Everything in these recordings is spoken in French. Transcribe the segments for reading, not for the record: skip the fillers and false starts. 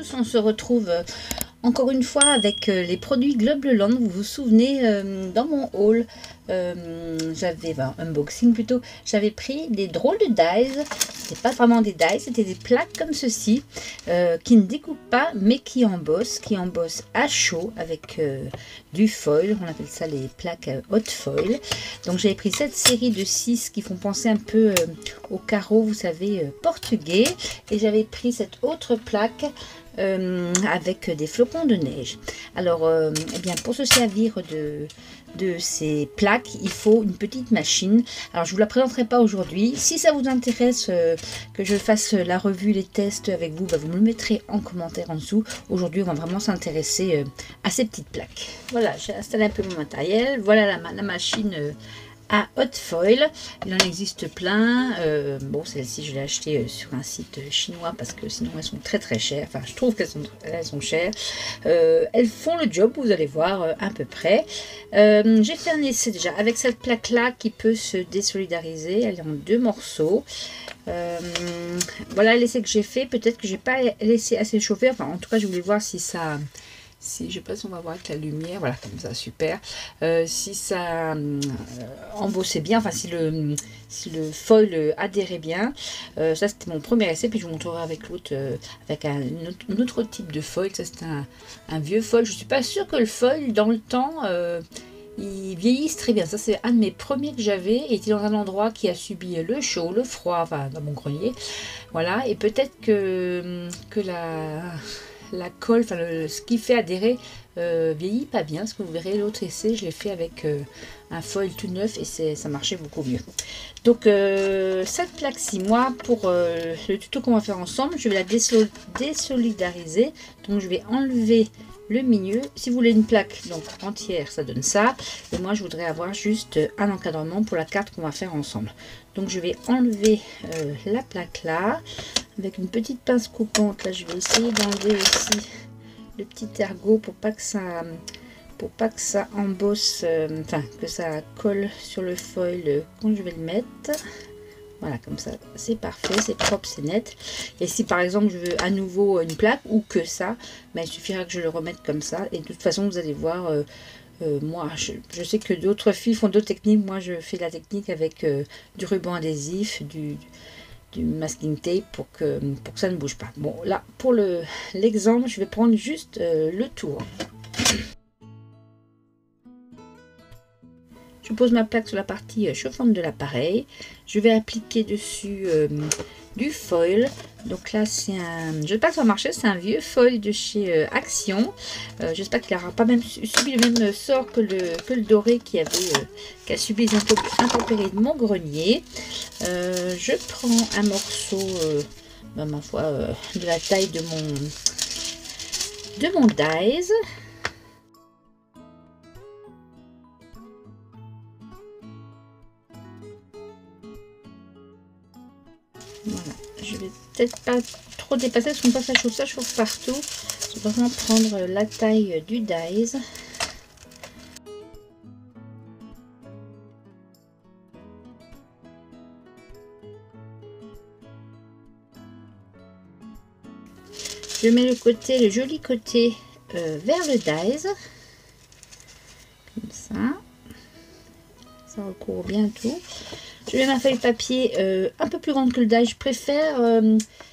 tous, on se retrouve encore une fois avec les produits Globleland. Vous vous souvenez, dans mon haul, j'avais unboxing plutôt, j'avais pris des drôles de dies. C'était pas vraiment des dies, c'était des plaques comme ceci, qui ne découpent pas mais qui embossent à chaud avec du foil. On appelle ça les plaques hot foil. Donc j'avais pris cette série de 6 qui font penser un peu au carreau, vous savez, portugais, et j'avais pris cette autre plaque avec des flocons de neige. Alors, eh bien, pour se servir de ces plaques, il faut une petite machine. Alors, je vous la présenterai pas aujourd'hui. Si ça vous intéresse que je fasse la revue, les tests avec vous, bah, vous me le mettrez en commentaire en dessous. Aujourd'hui, on va vraiment s'intéresser à ces petites plaques. Voilà, j'ai installé un peu mon matériel. Voilà la machine à hot foil. Il en existe plein. Bon, celle-ci je l'ai achetée sur un site chinois parce que sinon elles sont très chères. Enfin, je trouve qu'elles sont chères. Elles font le job, vous allez voir à peu près. J'ai fait un essai déjà avec cette plaque là qui peut se désolidariser. Elle est en 2 morceaux. Voilà l'essai que j'ai fait. Peut-être que j'ai pas laissé assez chauffer. Enfin, en tout cas, je voulais voir si ça... Si, je sais pas si on va voir avec la lumière, voilà, comme ça, super. Si ça embossait bien, enfin si le foil adhérait bien. Ça c'était mon premier essai, puis je vous montrerai avec l'autre, avec un autre type de foil. Ça c'est un vieux foil. Je suis pas sûre que le foil dans le temps il vieillisse très bien. Ça c'est un de mes premiers que j'avais, et était dans un endroit qui a subi le chaud, le froid, enfin dans mon grenier. Voilà, et peut-être que la colle, enfin ce qui fait adhérer vieillit pas bien, parce que vous verrez l'autre essai, je l'ai fait avec un foil tout neuf et ça marchait beaucoup mieux. Donc cette plaque-ci, moi, pour le tuto qu'on va faire ensemble, je vais la désolidariser. Donc je vais enlever le milieu. Si vous voulez une plaque donc entière, ça donne ça, et moi je voudrais avoir juste un encadrement pour la carte qu'on va faire ensemble. Donc je vais enlever la plaque là avec une petite pince coupante. Là je vais essayer d'enlever aussi le petit ergot pour pas que ça embosse, enfin que ça colle sur le foil quand je vais le mettre. Voilà, comme ça c'est parfait, c'est propre, c'est net. Et si par exemple je veux à nouveau une plaque ou que ça, ben, il suffira que je le remette comme ça. Et de toute façon vous allez voir, moi je sais que d'autres filles font d'autres techniques. Moi je fais la technique avec du ruban adhésif, du masking tape pour que ça ne bouge pas. Bon, là pour l'exemple je vais prendre juste le tour. Je pose ma plaque sur la partie chauffante de l'appareil. Je vais appliquer dessus du foil. Donc là c'est un, je sais pas si ça va marcher, c'est un vieux foil de chez Action. J'espère qu'il n'aura pas même subi le même sort que le doré qui a subi les intempéries de mon grenier. Je prends un morceau, ma foi, de la taille de mon dies. Voilà, je vais peut-être pas trop dépasser parce qu'on passe ça chauffe partout. Je vais vraiment prendre la taille du dies. Je mets le joli côté vers le dies. Comme ça. Ça recouvre bien tout. Je mets ma feuille papier un peu plus grande que le die. Je préfère,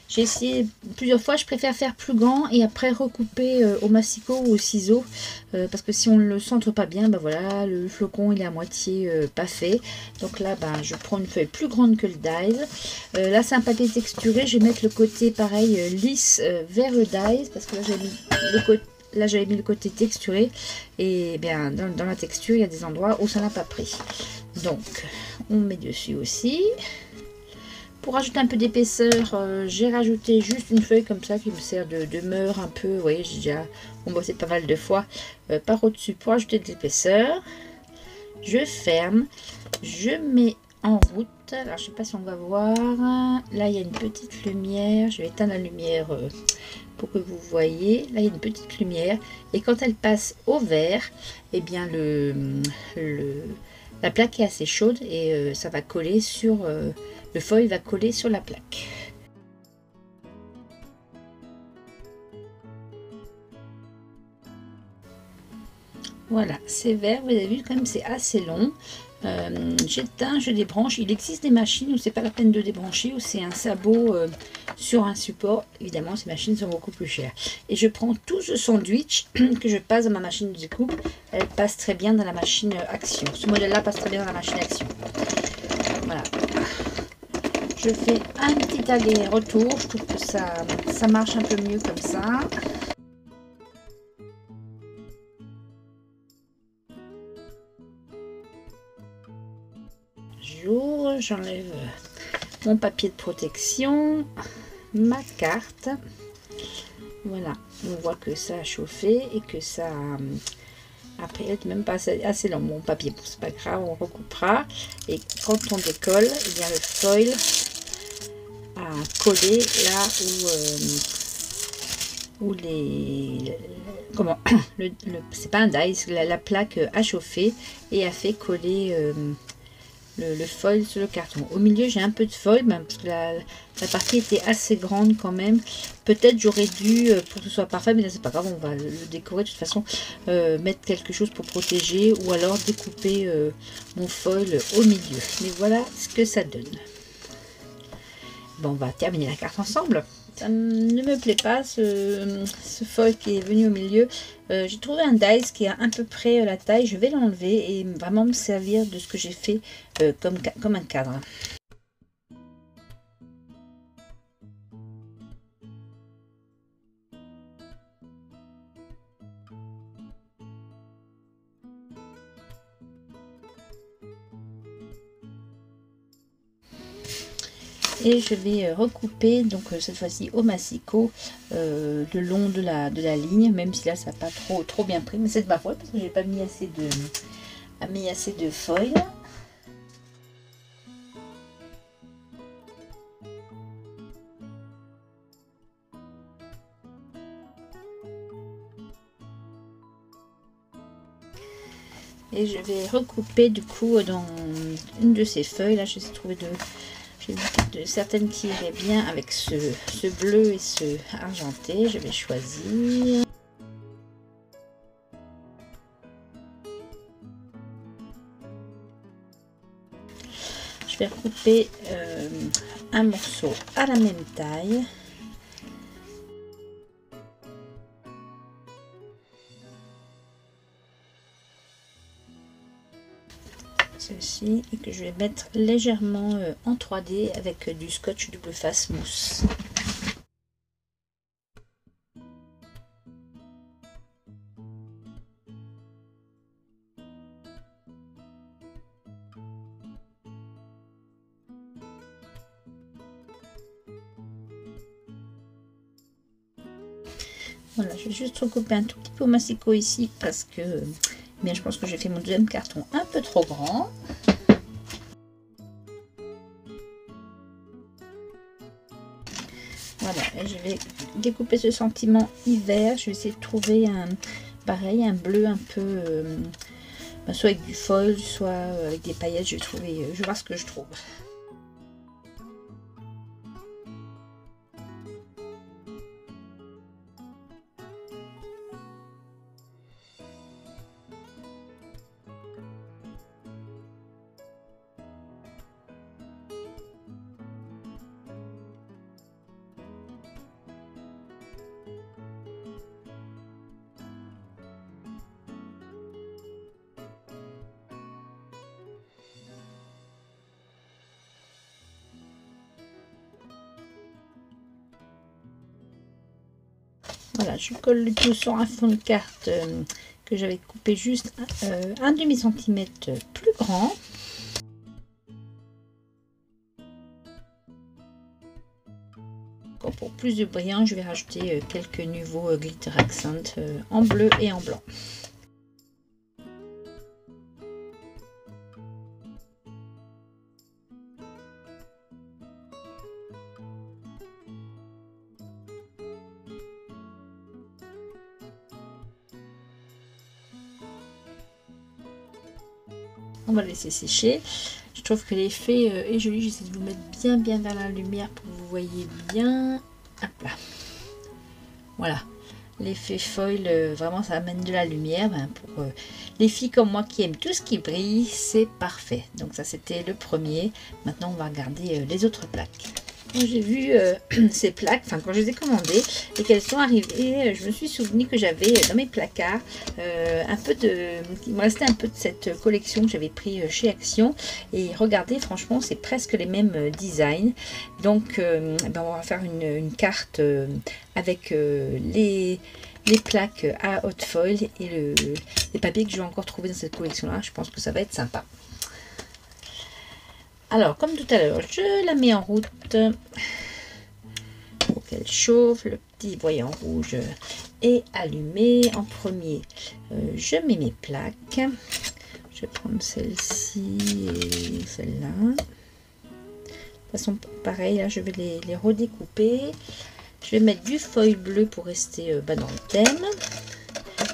j'ai essayé plusieurs fois, je préfère faire plus grand et après recouper au massicot ou au ciseau. Parce que si on ne le centre pas bien, ben voilà, le flocon il est à moitié pas fait. Donc là, ben, je prends une feuille plus grande que le die. Là, c'est un papier texturé. Je vais mettre le côté pareil lisse vers le die. Parce que là, j'ai mis le côté. Là, j'avais mis le côté texturé et bien dans la texture, il y a des endroits où ça n'a pas pris. Donc, on met dessus aussi. Pour rajouter un peu d'épaisseur, j'ai rajouté juste une feuille comme ça qui me sert de meur un peu. Vous voyez, j'ai déjà embossé pas mal de fois par au-dessus pour ajouter de l'épaisseur. Je ferme, je mets en route. Alors, je sais pas si on va voir. Là, il y a une petite lumière. Je vais éteindre la lumière pour que vous voyez. Là, il y a une petite lumière. Et quand elle passe au vert, eh bien, la plaque est assez chaude et ça va coller sur... le foil va coller sur la plaque. Voilà, c'est vert, vous avez vu quand même c'est assez long. J'éteins, je débranche. Il existe des machines où c'est pas la peine de débrancher, où c'est un sabot sur un support. Évidemment, ces machines sont beaucoup plus chères. Et je prends tout ce sandwich que je passe dans ma machine de découpe. Elle passe très bien dans la machine Action. Ce modèle-là passe très bien dans la machine Action. Voilà. Je fais un petit aller-retour. Je trouve que ça marche un peu mieux comme ça. J'enlève mon papier de protection, ma carte. Voilà, on voit que ça a chauffé et que ça après être même pas assez long mon papier. Bon, c'est pas grave, on recoupera. Et quand on décolle, il y a le foil à coller là où les comment c'est pas un die, la plaque a chauffé et a fait coller le foil sur le carton. Au milieu j'ai un peu de foil parce que la partie était assez grande quand même. Peut-être j'aurais dû, pour que ce soit parfait, mais là c'est pas grave, on va le décorer de toute façon, mettre quelque chose pour protéger ou alors découper mon foil au milieu. Mais voilà ce que ça donne. Bon, on va terminer la carte ensemble. Ça ne me plaît pas ce foil qui est venu au milieu. J'ai trouvé un dies qui est à peu près la taille. Je vais l'enlever et vraiment me servir de ce que j'ai fait comme un cadre. Et je vais recouper donc cette fois-ci au massicot le long de la ligne, même si là ça n'a pas trop bien pris, mais c'est de ma faute parce que j'ai pas mis assez de foil. Et je vais recouper du coup dans une de ces feuilles là, j'essaie de trouver j'ai vu certaines qui iraient bien avec ce bleu et ce argenté. Je vais choisir. Je vais recouper un morceau à la même taille. Ceci et que je vais mettre légèrement en 3D avec du scotch double face mousse. Voilà, je vais juste recouper un tout petit peu au massicot ici parce que bien, je pense que j'ai fait mon deuxième carton un peu trop grand. Voilà, et je vais découper ce sentiment hiver. Je vais essayer de trouver pareil, un bleu un peu, soit avec du foil, soit avec des paillettes. Je vais voir ce que je trouve. Voilà, je colle le tout sur un fond de carte que j'avais coupé juste un demi-centimètre plus grand. Pour plus de brillant, je vais rajouter quelques nouveaux glitter accents en bleu et en blanc. On va laisser sécher. Je trouve que l'effet est joli. J'essaie de vous mettre bien vers la lumière pour que vous voyez bien. Hop là. Voilà. l'effet foil, vraiment ça amène de la lumière. Ben, pour les filles comme moi qui aiment tout ce qui brille, c'est parfait. Donc ça c'était le premier. Maintenant on va regarder les autres plaques. Quand j'ai vu ces plaques, enfin quand je les ai commandées et qu'elles sont arrivées, je me suis souvenu que j'avais dans mes placards un peu de... Il me restait un peu de cette collection que j'avais pris chez Action. Et regardez, franchement, c'est presque les mêmes designs. Donc ben, on va faire une carte avec les plaques à hot foil et les papiers que je vais encore trouver dans cette collection-là. Je pense que ça va être sympa. Alors, comme tout à l'heure, je la mets en route pour qu'elle chauffe. Le petit voyant rouge est allumé. En premier, je mets mes plaques. Je vais prendre celle-ci et celle-là. De toute façon, pareil, là, je vais les redécouper. Je vais mettre du foil bleu pour rester dans le thème.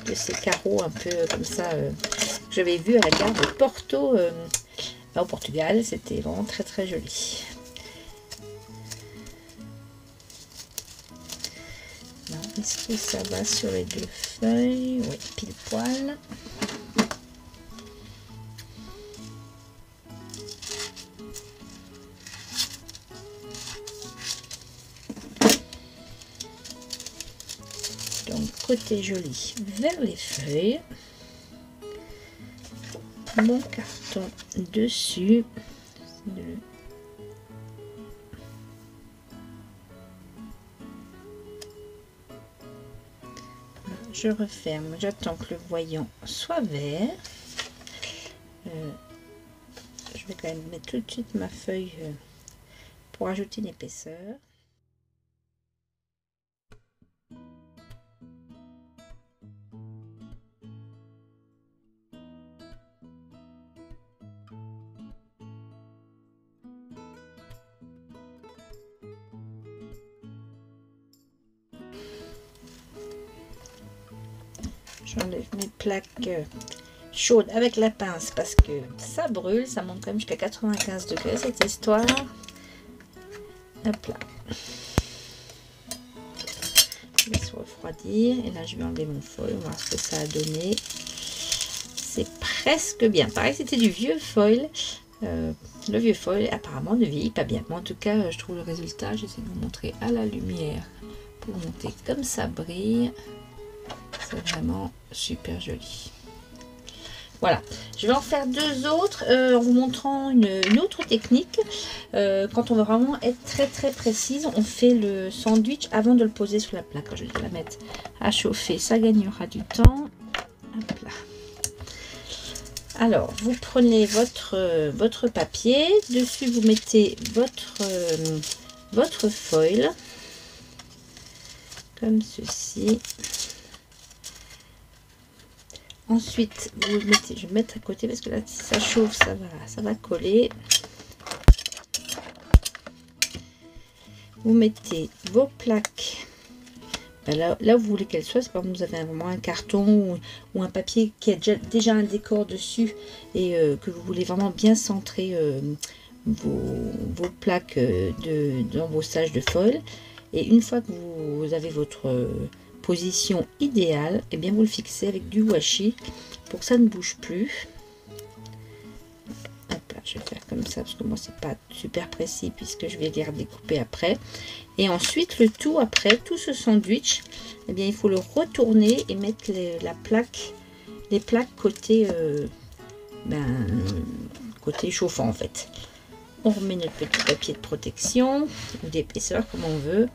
De ces carreaux un peu comme ça que j'avais vu à la gare de Porto. Au Portugal, c'était vraiment très très joli. Est-ce que ça va sur les deux feuilles? Oui, pile poil. Donc côté joli vers les feuilles. Mon carton dessus. Je referme, j'attends que le voyant soit vert. Je vais quand même mettre tout de suite ma feuille pour ajouter une épaisseur. J'enlève mes plaques chaudes avec la pince parce que ça brûle, ça monte quand même jusqu'à 95 degrés cette histoire. Hop là. Je vais se refroidir et là je vais enlever mon foil, on va voir ce que ça a donné. C'est presque bien. Pareil, c'était du vieux foil. Le vieux foil apparemment ne vieillit pas bien. Mais en tout cas, je trouve le résultat. J'essaie de vous montrer à la lumière pour vous montrer comme ça brille. C'est vraiment super joli. Voilà, je vais en faire deux autres en vous montrant une autre technique. Quand on veut vraiment être très très précise, on fait le sandwich avant de le poser sur la plaque. Je vais la mettre à chauffer, ça gagnera du temps. Hop là. Alors, vous prenez votre papier, dessus vous mettez votre foil, comme ceci. Ensuite, vous mettez, je vais mettre à côté parce que là, si ça chauffe, ça va coller. Vous mettez vos plaques. Ben là, vous voulez qu'elles soient. C'est par exemple, vous avez vraiment un carton ou un papier qui a déjà un décor dessus et que vous voulez vraiment bien centrer vos plaques d'embossage de foil. Et une fois que vous avez votre position idéale, et bien vous le fixez avec du washi pour que ça ne bouge plus. Hop là, je vais faire comme ça parce que moi c'est pas super précis puisque je vais les redécouper après. Et ensuite le tout après, tout ce sandwich, et bien il faut le retourner et mettre les plaques côté côté chauffant en fait. On remet notre petit papier de protection ou d'épaisseur comme on veut.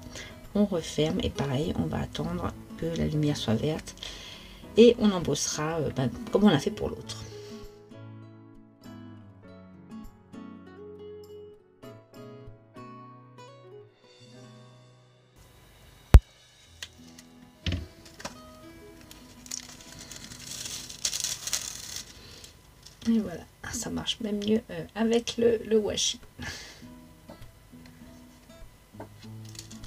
On referme et pareil, on va attendre que la lumière soit verte et on embossera comme on l'a fait pour l'autre. Et voilà, ça marche même mieux avec le washi.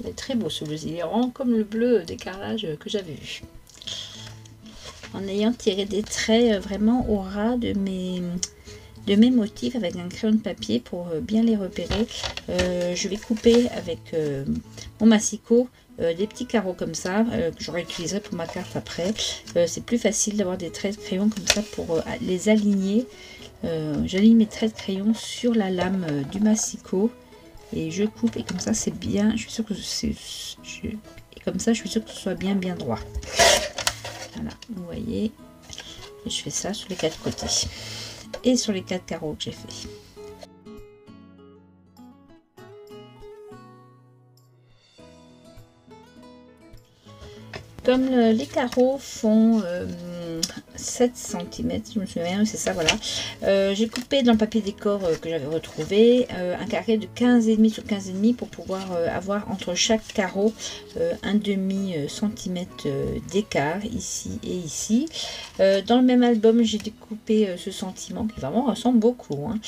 Il est très beau ce bleu, il est rond comme le bleu des carrelages que j'avais vu. En ayant tiré des traits vraiment au ras de mes motifs avec un crayon de papier pour bien les repérer, je vais couper avec mon massicot des petits carreaux comme ça, que j'aurais utilisé pour ma carte après. C'est plus facile d'avoir des traits de crayon comme ça pour les aligner. J'aligne mes traits de crayon sur la lame du massicot et je coupe, et comme ça c'est bien, je suis sûre que c'est... Et comme ça je suis sûre que ce soit bien droit. Voilà, vous voyez. Et je fais ça sur les 4 côtés. Et sur les 4 carreaux que j'ai fait. Comme les carreaux font 7 cm, je me souviens, c'est ça, voilà. J'ai coupé dans le papier décor que j'avais retrouvé un carré de 15,5 sur 15,5 pour pouvoir avoir entre chaque carreau un demi centimètre d'écart ici et ici. Dans le même album, j'ai découpé ce sentiment qui vraiment ressemble beaucoup. Hein.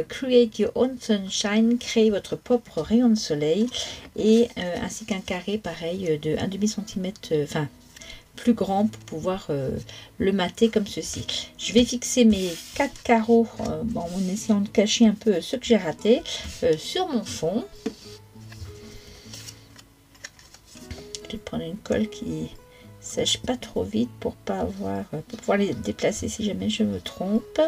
Create your own sunshine, créez votre propre rayon de soleil, et ainsi qu'un carré pareil de 1,5 centimètre, enfin plus grand pour pouvoir le mater comme ceci. Je vais fixer mes 4 carreaux en essayant de cacher un peu ce que j'ai raté sur mon fond. Je vais prendre une colle qui sèche pas trop vite pour pouvoir les déplacer si jamais je me trompe.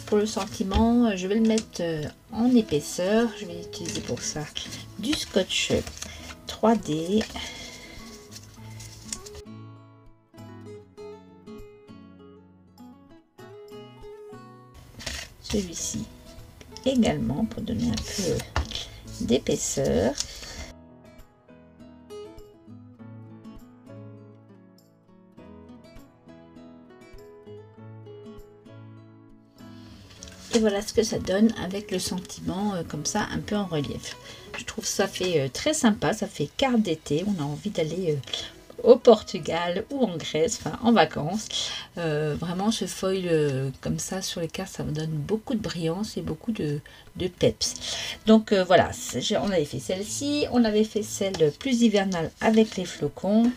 Pour le sentiment, je vais le mettre en épaisseur. Je vais utiliser pour ça du scotch 3D. Celui-ci également pour donner un peu d'épaisseur. Et voilà ce que ça donne avec le sentiment comme ça, un peu en relief. Je trouve ça fait très sympa, ça fait carte d'été. On a envie d'aller au Portugal ou en Grèce, enfin en vacances. Vraiment ce foil comme ça sur les cartes, ça me donne beaucoup de brillance et beaucoup de peps. Donc voilà, on avait fait celle-ci, on avait fait celle plus hivernale avec les flocons,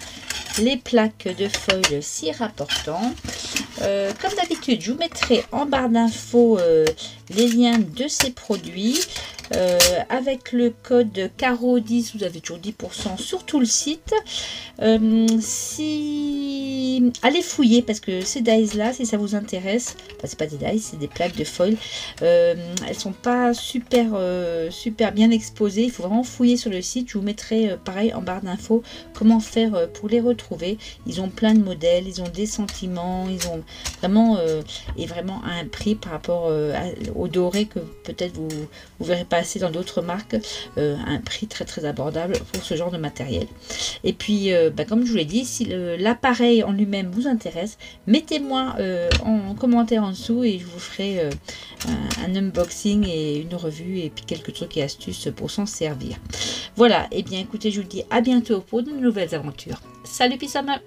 les plaques de foil cire rapportant. Comme d'habitude, je vous mettrai en barre d'infos les liens de ces produits. Avec le code CARO10, vous avez toujours 10% sur tout le site. Si allez fouiller, parce que ces dies là, si ça vous intéresse, enfin c'est pas des dies, c'est des plaques de foil, elles sont pas super bien exposées. Il faut vraiment fouiller sur le site. Je vous mettrai pareil en barre d'infos comment faire pour les retrouver. Ils ont plein de modèles, ils ont des sentiments, ils ont vraiment et vraiment à un prix par rapport au doré que peut-être vous verrez passer dans d'autres marques, à un prix très abordable pour ce genre de matériel. Et puis comme je vous l'ai dit, si l'appareil en lui-même vous intéresse, mettez-moi en commentaire en dessous et je vous ferai un unboxing et une revue et puis quelques trucs et astuces pour s'en servir. Voilà, et bien écoutez, je vous dis à bientôt pour de nouvelles aventures. Salut Pissama!